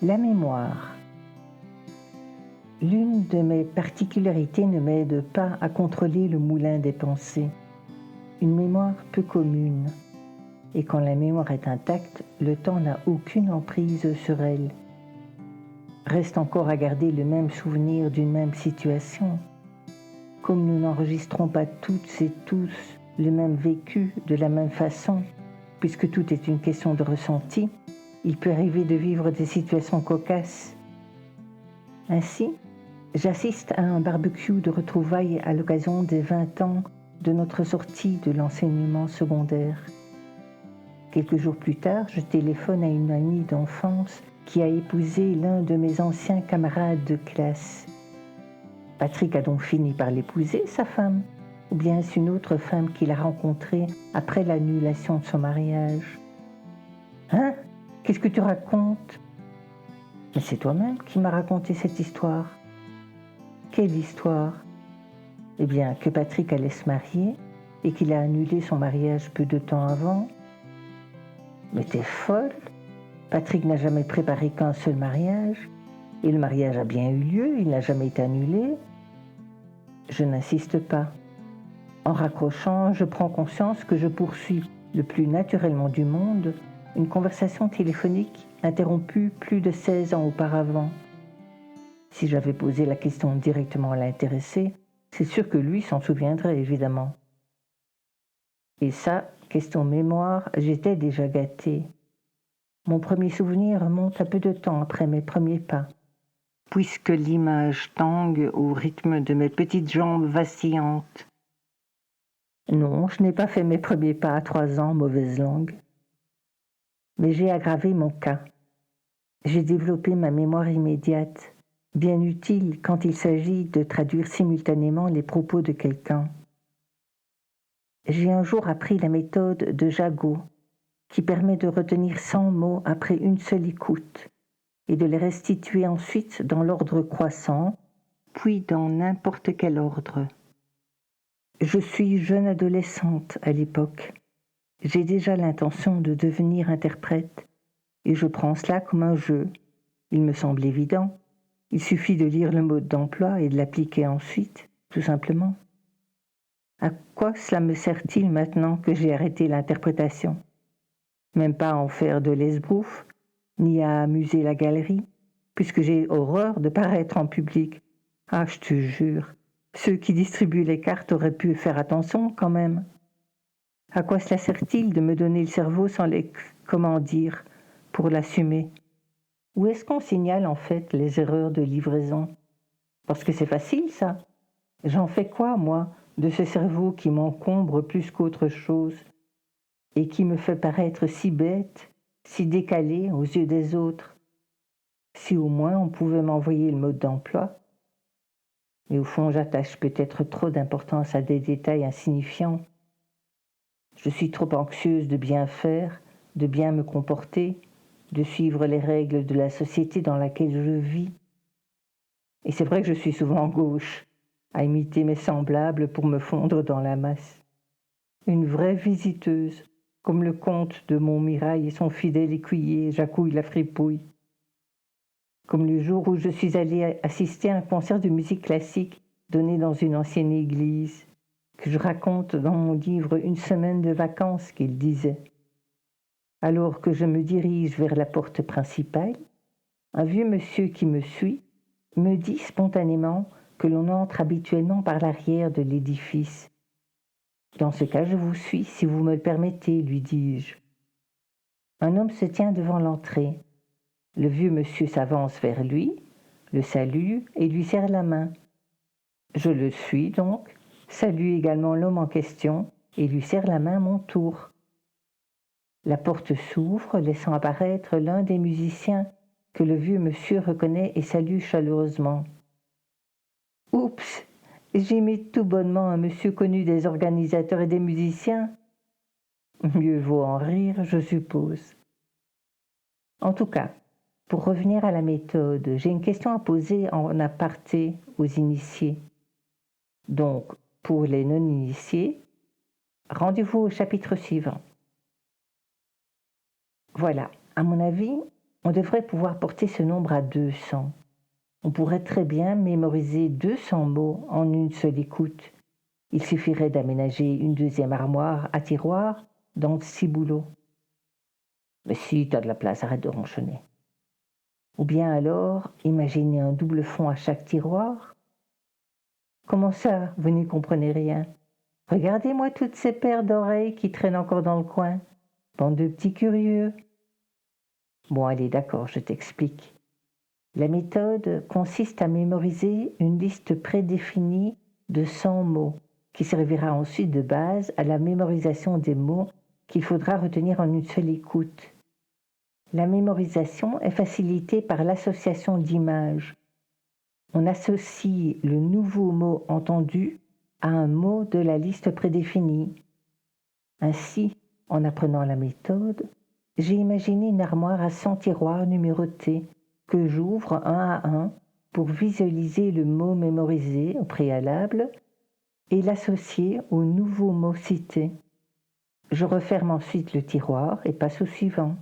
La mémoire. L'une de mes particularités ne m'aide pas à contrôler le moulin des pensées. Une mémoire peu commune. Et quand la mémoire est intacte, le temps n'a aucune emprise sur elle. Reste encore à garder le même souvenir d'une même situation. Comme nous n'enregistrons pas toutes et tous le même vécu de la même façon, puisque tout est une question de ressenti, il peut arriver de vivre des situations cocasses. Ainsi, j'assiste à un barbecue de retrouvailles à l'occasion des 20 ans de notre sortie de l'enseignement secondaire. Quelques jours plus tard, je téléphone à une amie d'enfance qui a épousé l'un de mes anciens camarades de classe. Patrick a donc fini par l'épouser, sa femme, ou bien est-ce une autre femme qu'il a rencontrée après l'annulation de son mariage? Hein? Qu'est-ce que tu racontes? Mais c'est toi-même qui m'as raconté cette histoire. Quelle histoire? Eh bien, que Patrick allait se marier et qu'il a annulé son mariage peu de temps avant. Mais t'es folle? Patrick n'a jamais préparé qu'un seul mariage, et le mariage a bien eu lieu, il n'a jamais été annulé. Je n'insiste pas. En raccrochant, je prends conscience que je poursuis le plus naturellement du monde une conversation téléphonique interrompue plus de 16 ans auparavant. Si j'avais posé la question directement à l'intéressé, c'est sûr que lui s'en souviendrait évidemment. Et ça, question mémoire, j'étais déjà gâtée. Mon premier souvenir remonte à peu de temps après mes premiers pas, puisque l'image tangue au rythme de mes petites jambes vacillantes. Non, je n'ai pas fait mes premiers pas à 3 ans, mauvaise langue. Mais j'ai aggravé mon cas. J'ai développé ma mémoire immédiate, bien utile quand il s'agit de traduire simultanément les propos de quelqu'un. J'ai un jour appris la méthode de Jagot, qui permet de retenir 100 mots après une seule écoute et de les restituer ensuite dans l'ordre croissant, puis dans n'importe quel ordre. Je suis jeune adolescente à l'époque. J'ai déjà l'intention de devenir interprète et je prends cela comme un jeu. Il me semble évident. Il suffit de lire le mode d'emploi et de l'appliquer ensuite, tout simplement. À quoi cela me sert-il maintenant que j'ai arrêté l'interprétation? Même pas à en faire de l'esbrouf, ni à amuser la galerie, puisque j'ai horreur de paraître en public. Ah, je te jure, ceux qui distribuent les cartes auraient pu faire attention quand même. À quoi cela sert-il de me donner le cerveau sans les comment dire pour l'assumer? Où est-ce qu'on signale en fait les erreurs de livraison? Parce que c'est facile ça. J'en fais quoi, moi, de ce cerveau qui m'encombre plus qu'autre chose et qui me fait paraître si bête, si décalé aux yeux des autres? Si au moins on pouvait m'envoyer le mode d'emploi. Mais au fond, j'attache peut-être trop d'importance à des détails insignifiants. Je suis trop anxieuse de bien faire, de bien me comporter, de suivre les règles de la société dans laquelle je vis. Et c'est vrai que je suis souvent gauche, à imiter mes semblables pour me fondre dans la masse. Une vraie visiteuse, comme le comte de Montmirail et son fidèle écuyer Jacouille la fripouille. Comme le jour où je suis allée assister à un concert de musique classique donné dans une ancienne église, que je raconte dans mon livre Une semaine de vacances, qu'il disait. Alors que je me dirige vers la porte principale, un vieux monsieur qui me suit me dit spontanément que l'on entre habituellement par l'arrière de l'édifice. Dans ce cas, je vous suis, si vous me le permettez, lui dis-je. Un homme se tient devant l'entrée. Le vieux monsieur s'avance vers lui, le salue et lui serre la main. Je le suis donc, salue également l'homme en question et lui serre la main à mon tour. La porte s'ouvre, laissant apparaître l'un des musiciens que le vieux monsieur reconnaît et salue chaleureusement. Oups, j'ai mis tout bonnement un monsieur connu des organisateurs et des musiciens. Mieux vaut en rire, je suppose. En tout cas, pour revenir à la méthode, j'ai une question à poser en aparté aux initiés. Donc, pour les non-initiés, Rendez-vous au chapitre suivant. Voilà, à mon avis, on devrait pouvoir porter ce nombre à 200. On pourrait très bien mémoriser 200 mots en une seule écoute. Il suffirait d'aménager une deuxième armoire à tiroirs dans le ciboulot. Mais si t'as de la place, arrête de ronchonner. Ou bien alors, imaginer un double fond à chaque tiroir. Comment ça, vous n'y comprenez rien? Regardez-moi toutes ces paires d'oreilles qui traînent encore dans le coin. Bande de petits curieux. Bon, allez, d'accord, je t'explique. La méthode consiste à mémoriser une liste prédéfinie de 100 mots, qui servira ensuite de base à la mémorisation des mots qu'il faudra retenir en une seule écoute. La mémorisation est facilitée par l'association d'images. On associe le nouveau mot entendu à un mot de la liste prédéfinie. Ainsi, en apprenant la méthode, j'ai imaginé une armoire à 100 tiroirs numérotés que j'ouvre un à un pour visualiser le mot mémorisé au préalable et l'associer au nouveau mot cité. Je referme ensuite le tiroir et passe au suivant.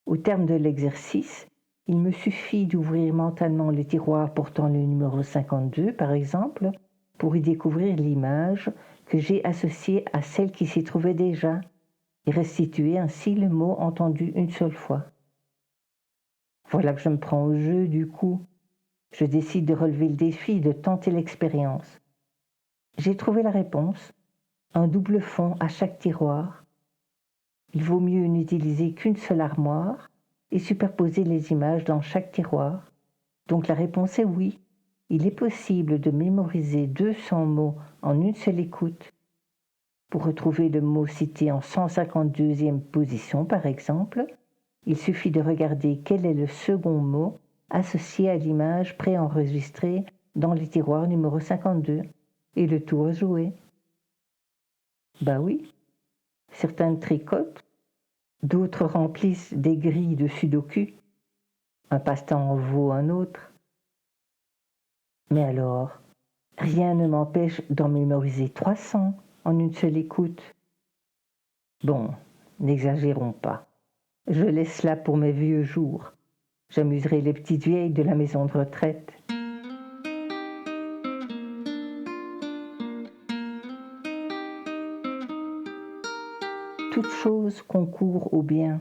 Au terme de l'exercice, il me suffit d'ouvrir mentalement le tiroir portant le numéro 52, par exemple, pour y découvrir l'image que j'ai associée à celle qui s'y trouvait déjà et restituer ainsi le mot entendu une seule fois. Voilà que je me prends au jeu du coup. Je décide de relever le défi, de tenter l'expérience. J'ai trouvé la réponse, un double fond à chaque tiroir. Il vaut mieux n'utiliser qu'une seule armoire et superposer les images dans chaque tiroir. Donc la réponse est oui. Il est possible de mémoriser 200 mots en une seule écoute. Pour retrouver le mot cité en 152e position, par exemple, il suffit de regarder quel est le second mot associé à l'image préenregistrée dans le tiroir numéro 52 et le tour est joué. Bah oui, certains tricotent, d'autres remplissent des grilles de sudoku. Un passe-temps en vaut un autre. Mais alors, rien ne m'empêche d'en mémoriser 300 en une seule écoute. Bon, n'exagérons pas. Je laisse là pour mes vieux jours. J'amuserai les petites vieilles de la maison de retraite. Toute chose concourt au bien.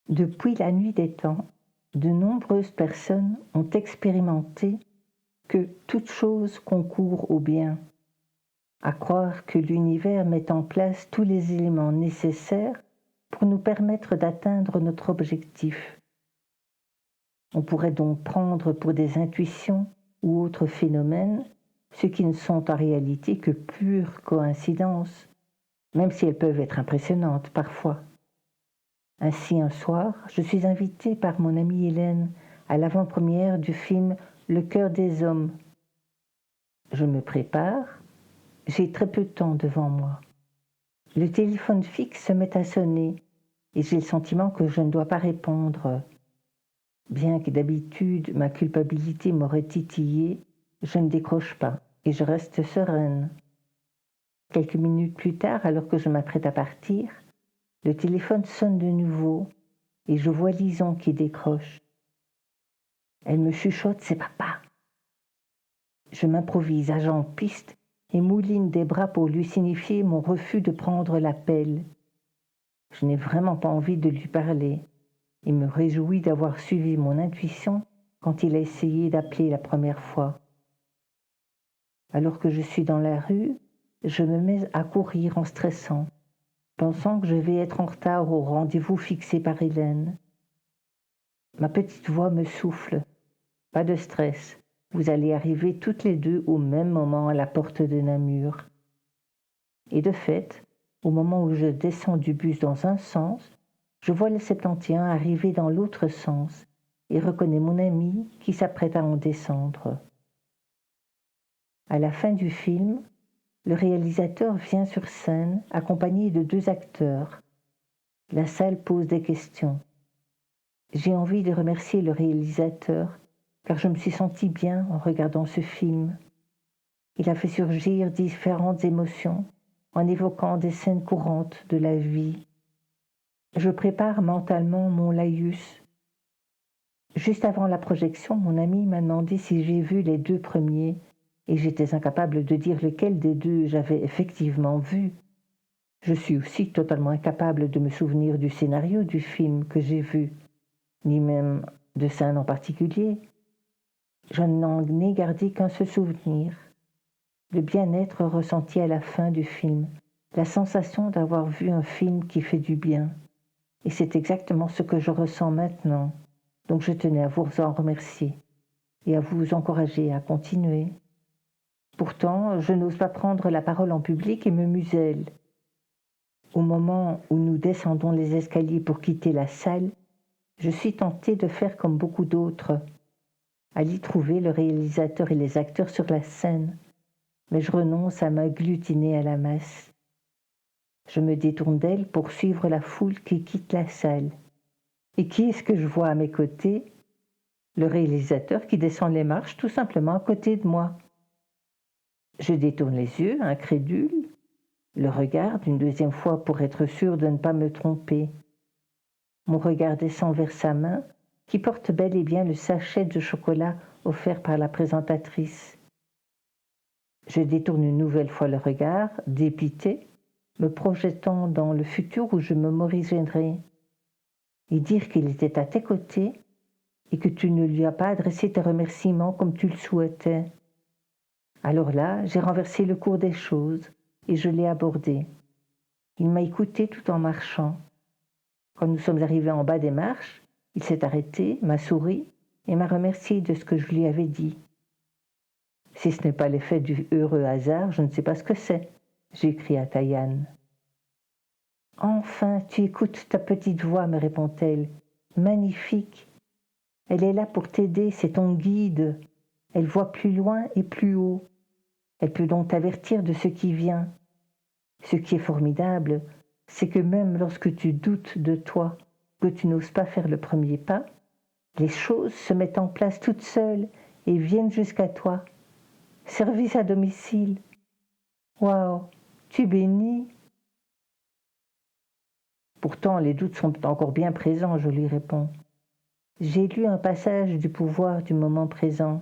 Depuis la nuit des temps, de nombreuses personnes ont expérimenté que toute chose concourt au bien, à croire que l'univers met en place tous les éléments nécessaires pour nous permettre d'atteindre notre objectif. On pourrait donc prendre pour des intuitions ou autres phénomènes ce qui ne sont en réalité que pures coïncidences, même si elles peuvent être impressionnantes parfois. Ainsi, un soir, je suis invitée par mon amie Hélène à l'avant-première du film Le cœur des hommes. Je me prépare, j'ai très peu de temps devant moi. Le téléphone fixe se met à sonner et j'ai le sentiment que je ne dois pas répondre. Bien que d'habitude ma culpabilité m'aurait titillée, je ne décroche pas et je reste sereine. Quelques minutes plus tard, alors que je m'apprête à partir, le téléphone sonne de nouveau et je vois Lison qui décroche. Elle me chuchote, c'est papa. Je m'improvise agent de piste et mouline des bras pour lui signifier mon refus de prendre l'appel. Je n'ai vraiment pas envie de lui parler et me réjouis d'avoir suivi mon intuition quand il a essayé d'appeler la première fois. Alors que je suis dans la rue, je me mets à courir en stressant, pensant que je vais être en retard au rendez-vous fixé par Hélène. Ma petite voix me souffle. Pas de stress, vous allez arriver toutes les deux au même moment à la porte de Namur. Et de fait, au moment où je descends du bus dans un sens, je vois le 71 arriver dans l'autre sens et reconnais mon ami qui s'apprête à en descendre. À la fin du film, le réalisateur vient sur scène accompagné de 2 acteurs. La salle pose des questions. J'ai envie de remercier le réalisateur car je me suis sentie bien en regardant ce film. Il a fait surgir différentes émotions en évoquant des scènes courantes de la vie. Je prépare mentalement mon laïus. Juste avant la projection, mon ami m'a demandé si j'ai vu les 2 premiers, et j'étais incapable de dire lequel des 2 j'avais effectivement vu. Je suis aussi totalement incapable de me souvenir du scénario du film que j'ai vu, ni même de scènes en particulier. Je n'en ai gardé qu'un seul souvenir, le bien-être ressenti à la fin du film, la sensation d'avoir vu un film qui fait du bien. Et c'est exactement ce que je ressens maintenant. Donc je tenais à vous en remercier et à vous encourager à continuer. Pourtant, je n'ose pas prendre la parole en public et me muselle. Au moment où nous descendons les escaliers pour quitter la salle, je suis tentée de faire comme beaucoup d'autres, aller trouver le réalisateur et les acteurs sur la scène, mais je renonce à m'agglutiner à la masse. Je me détourne d'elle pour suivre la foule qui quitte la salle. Et qui est-ce que je vois à mes côtés? Le réalisateur qui descend les marches tout simplement à côté de moi. Je détourne les yeux, incrédule, le regarde une deuxième fois pour être sûr de ne pas me tromper. Mon regard descend vers sa main, qui porte bel et bien le sachet de chocolat offert par la présentatrice. Je détourne une nouvelle fois le regard, dépité, me projetant dans le futur où je me morigerai. Et dire qu'il était à tes côtés et que tu ne lui as pas adressé tes remerciements comme tu le souhaitais. Alors là, j'ai renversé le cours des choses et je l'ai abordé. Il m'a écouté tout en marchant. Quand nous sommes arrivés en bas des marches, il s'est arrêté, m'a souri et m'a remercié de ce que je lui avais dit. Si ce n'est pas l'effet du heureux hasard, je ne sais pas ce que c'est, j'ai écrit à Taïane. Enfin, tu écoutes ta petite voix, me répond-elle. Magnifique. Elle est là pour t'aider, c'est ton guide. Elle voit plus loin et plus haut. Elle peut donc t'avertir de ce qui vient. Ce qui est formidable, c'est que même lorsque tu doutes de toi, que tu n'oses pas faire le premier pas, les choses se mettent en place toutes seules et viennent jusqu'à toi. Service à domicile. Waouh, tu bénis. Pourtant, les doutes sont encore bien présents, je lui réponds. J'ai lu un passage du pouvoir du moment présent.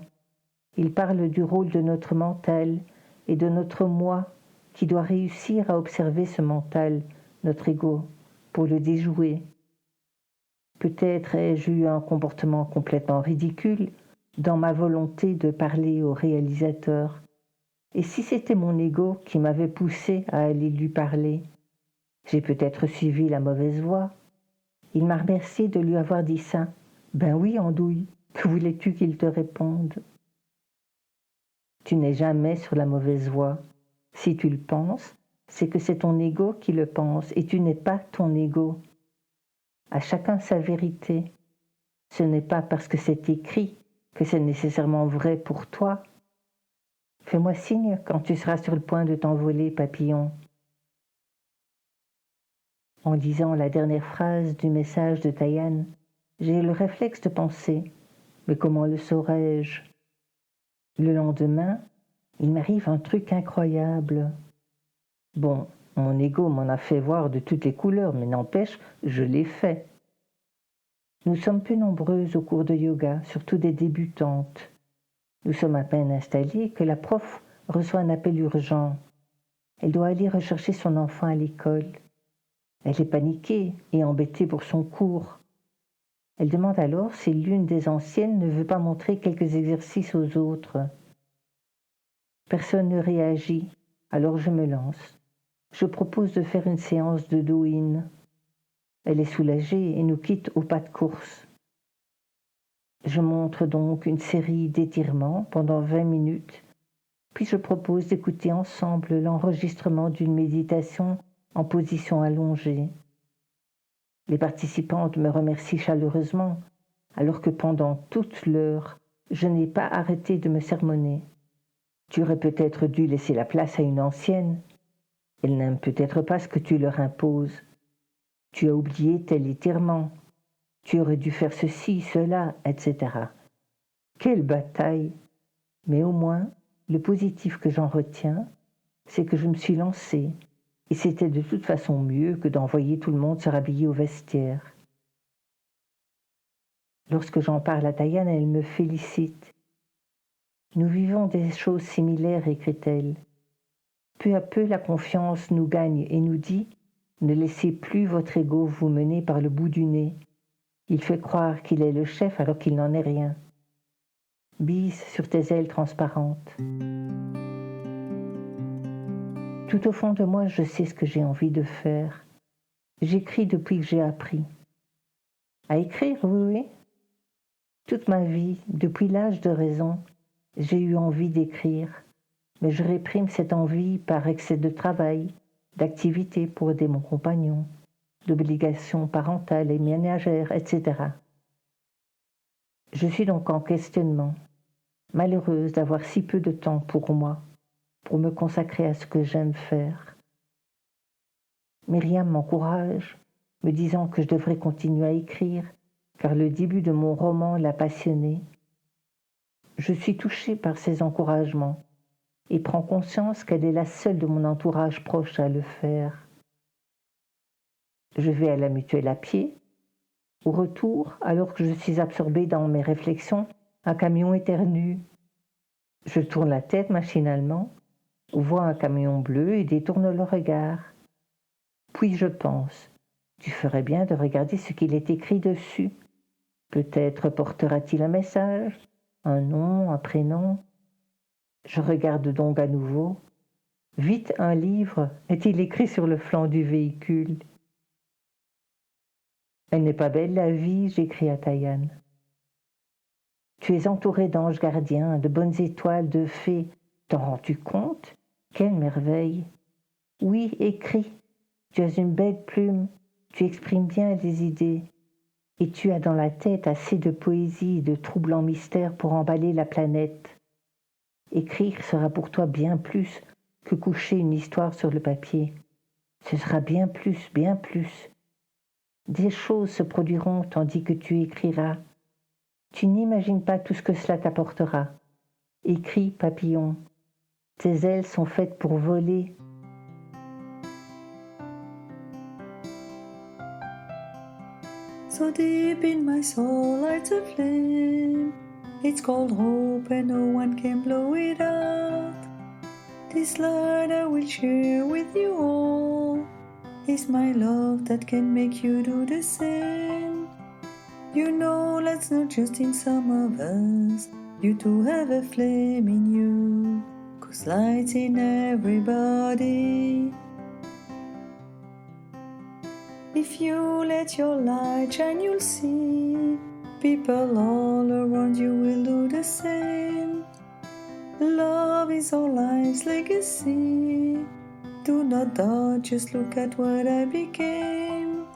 Il parle du rôle de notre mental et de notre moi qui doit réussir à observer ce mental, notre ego, pour le déjouer. Peut-être ai-je eu un comportement complètement ridicule dans ma volonté de parler au réalisateur. Et si c'était mon ego qui m'avait poussé à aller lui parler, j'ai peut-être suivi la mauvaise voie. Il m'a remercié de lui avoir dit ça. Ben oui, andouille, que voulais-tu qu'il te réponde? Tu n'es jamais sur la mauvaise voie. Si tu le penses, c'est que c'est ton ego qui le pense et tu n'es pas ton ego. À chacun sa vérité. Ce n'est pas parce que c'est écrit que c'est nécessairement vrai pour toi. Fais-moi signe quand tu seras sur le point de t'envoler, papillon. En lisant la dernière phrase du message de Taïane, j'ai le réflexe de penser « Mais comment le saurais-je » Le lendemain, il m'arrive un truc incroyable. Bon, mon ego m'en a fait voir de toutes les couleurs, mais n'empêche, je l'ai fait. Nous sommes peu nombreuses au cours de yoga, surtout des débutantes. Nous sommes à peine installés que la prof reçoit un appel urgent. Elle doit aller rechercher son enfant à l'école. Elle est paniquée et embêtée pour son cours. Elle demande alors si l'une des anciennes ne veut pas montrer quelques exercices aux autres. Personne ne réagit, alors je me lance. Je propose de faire une séance de do-in. Elle est soulagée et nous quitte au pas de course. Je montre donc une série d'étirements pendant 20 minutes, puis je propose d'écouter ensemble l'enregistrement d'une méditation en position allongée. Les participantes me remercient chaleureusement, alors que pendant toute l'heure, je n'ai pas arrêté de me sermonner. Tu aurais peut-être dû laisser la place à une ancienne. Elles n'aiment peut-être pas ce que tu leur imposes. Tu as oublié tel étirement. Tu aurais dû faire ceci, cela, etc. Quelle bataille! Mais au moins, le positif que j'en retiens, c'est que je me suis lancée et c'était de toute façon mieux que d'envoyer tout le monde se rhabiller au vestiaire. Lorsque j'en parle à Diane, elle me félicite. Nous vivons des choses similaires, écrit-elle. Peu à peu, la confiance nous gagne et nous dit « Ne laissez plus votre ego vous mener par le bout du nez. Il fait croire qu'il est le chef alors qu'il n'en est rien. Bise sur tes ailes transparentes. » Tout au fond de moi, je sais ce que j'ai envie de faire. J'écris depuis que j'ai appris. À écrire, oui. Toute ma vie, depuis l'âge de raison, j'ai eu envie d'écrire. Mais je réprime cette envie par excès de travail, d'activité pour aider mon compagnon, d'obligations parentales et ménagères, etc. Je suis donc en questionnement, malheureuse d'avoir si peu de temps pour moi, pour me consacrer à ce que j'aime faire. Myriam m'encourage, me disant que je devrais continuer à écrire, car le début de mon roman l'a passionnée. Je suis touchée par ces encouragements et prends conscience qu'elle est la seule de mon entourage proche à le faire. Je vais à la mutuelle à pied. Au retour, alors que je suis absorbée dans mes réflexions, un camion éternue. Je tourne la tête machinalement, vois un camion bleu et détourne le regard. Puis je pense, tu ferais bien de regarder ce qu'il est écrit dessus. Peut-être portera-t-il un message, un nom, un prénom. Je regarde donc à nouveau. Vite, un livre est-il écrit sur le flanc du véhicule. Elle n'est pas belle la vie, j'écris à Diane. Tu es entouré d'anges gardiens, de bonnes étoiles, de fées. T'en rends-tu compte? Quelle merveille! Oui, écris. Tu as une belle plume, tu exprimes bien les idées. Et tu as dans la tête assez de poésie et de troublants mystères pour emballer la planète. Écrire sera pour toi bien plus que coucher une histoire sur le papier. Ce sera bien plus, bien plus. Des choses se produiront tandis que tu écriras. Tu n'imagines pas tout ce que cela t'apportera. Écris, papillon. Tes ailes sont faites pour voler. So deep in my soul lights a flame. It's called hope and no one can blow it out. This light I will share with you all. It's my love that can make you do the same. You know that's not just in some of us. You too have a flame in you, 'cause light's in everybody. If you let your light shine, you'll see people all around you will do the same. Love is our life's legacy. Do not doubt, just look at what I became.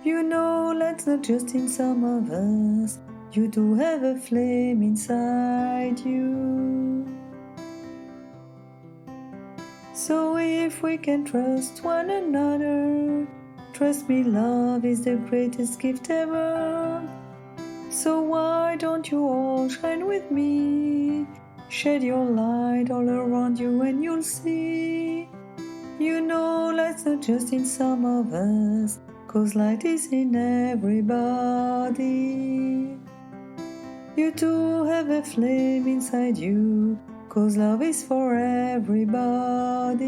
You know that's not just in some of us. You do have a flame inside you. So if we can trust one another, trust me, love is the greatest gift ever. So why don't you all shine with me? Shed your light all around you and you'll see. You know light's not just in some of us, 'cause light is in everybody. You too have a flame inside you, 'cause love is for everybody.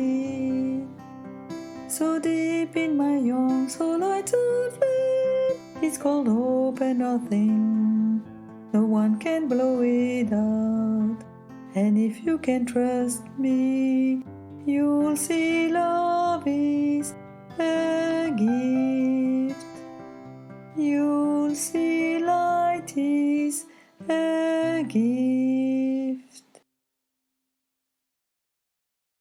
So deep in my young soul lights a flame. It's called hope and nothing. No one can blow it out. And if you can trust me, you'll see love is a gift. You'll see light is a gift.